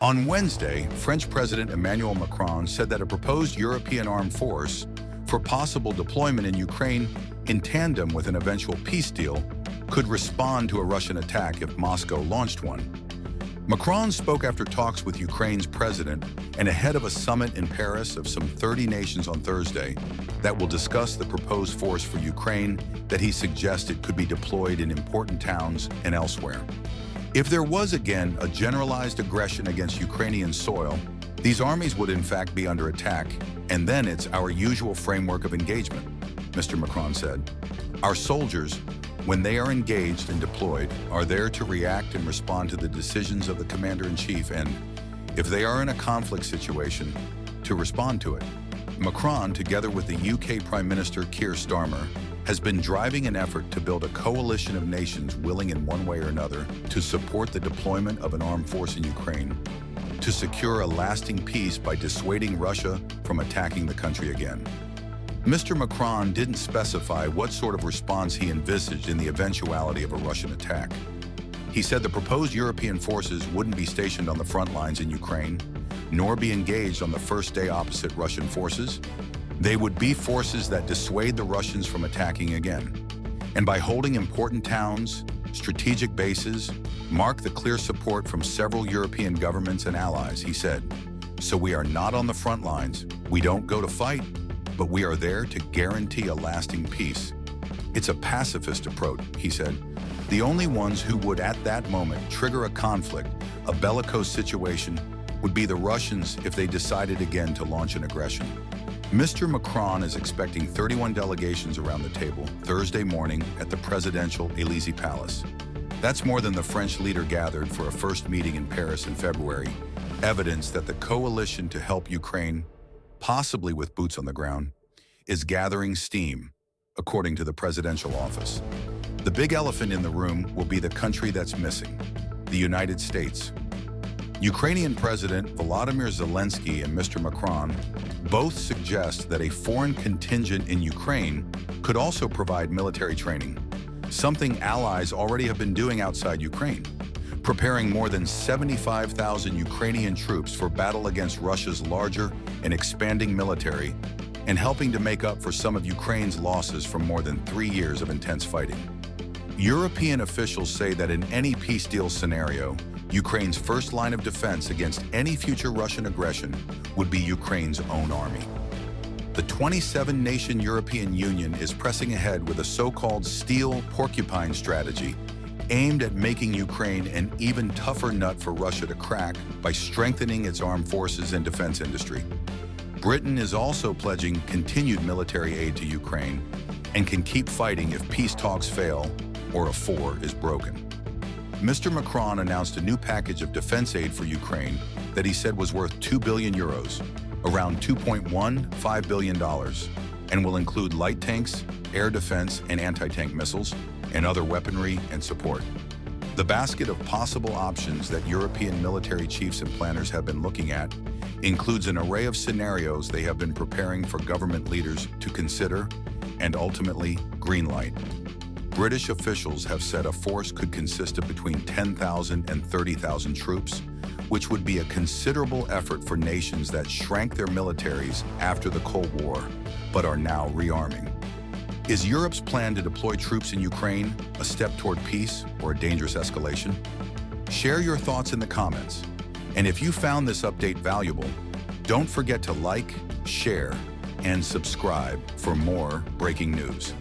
On Wednesday, French President Emmanuel Macron said that a proposed European armed force for possible deployment in Ukraine in tandem with an eventual peace deal could respond to a Russian attack if Moscow launched one. Macron spoke after talks with Ukraine's president and ahead of a summit in Paris of some 30 nations on Thursday that will discuss the proposed force for Ukraine that he suggested could be deployed in important towns and elsewhere. If there was again a generalized aggression against Ukrainian soil, these armies would in fact be under attack, and then it's our usual framework of engagement, Mr. Macron said. Our soldiers, when they are engaged and deployed, are there to react and respond to the decisions of the commander-in-chief and, if they are in a conflict situation, to respond to it. Macron, together with the UK Prime Minister Keir Starmer, has been driving an effort to build a coalition of nations willing in one way or another to support the deployment of an armed force in Ukraine, to secure a lasting peace by dissuading Russia from attacking the country again. Mr. Macron didn't specify what sort of response he envisaged in the eventuality of a Russian attack. He said the proposed European forces wouldn't be stationed on the front lines in Ukraine, nor be engaged on the first day opposite Russian forces. They would be forces that dissuade the Russians from attacking again, and by holding important towns, strategic bases, mark the clear support from several European governments and allies, he said. So we are not on the front lines, we don't go to fight, but we are there to guarantee a lasting peace. It's a pacifist approach, he said. The only ones who would at that moment trigger a conflict, a bellicose situation, would be the Russians if they decided again to launch an aggression. Mr. Macron is expecting 31 delegations around the table Thursday morning at the presidential Élysée Palace. That's more than the French leader gathered for a first meeting in Paris in February, evidence that the coalition to help Ukraine, possibly with boots on the ground, is gathering steam, according to the presidential office. The big elephant in the room will be the country that's missing, the United States. Ukrainian President Volodymyr Zelensky and Mr. Macron both suggest that a foreign contingent in Ukraine could also provide military training, something allies already have been doing outside Ukraine, preparing more than 75,000 Ukrainian troops for battle against Russia's larger and expanding military, and helping to make up for some of Ukraine's losses from more than 3 years of intense fighting. European officials say that in any peace deal scenario, Ukraine's first line of defense against any future Russian aggression would be Ukraine's own army. The 27-nation European Union is pressing ahead with a so-called steel porcupine strategy aimed at making Ukraine an even tougher nut for Russia to crack by strengthening its armed forces and defense industry. Britain is also pledging continued military aid to Ukraine and can keep fighting if peace talks fail or a four is broken. Mr. Macron announced a new package of defense aid for Ukraine that he said was worth 2 billion euros, around $2.15 billion, and will include light tanks, air defense and anti-tank missiles, and other weaponry and support. The basket of possible options that European military chiefs and planners have been looking at includes an array of scenarios they have been preparing for government leaders to consider and ultimately greenlight. British officials have said a force could consist of between 10,000 and 30,000 troops, which would be a considerable effort for nations that shrank their militaries after the Cold War, but are now rearming. Is Europe's plan to deploy troops in Ukraine a step toward peace or a dangerous escalation? Share your thoughts in the comments. And if you found this update valuable, don't forget to like, share, and subscribe for more breaking news.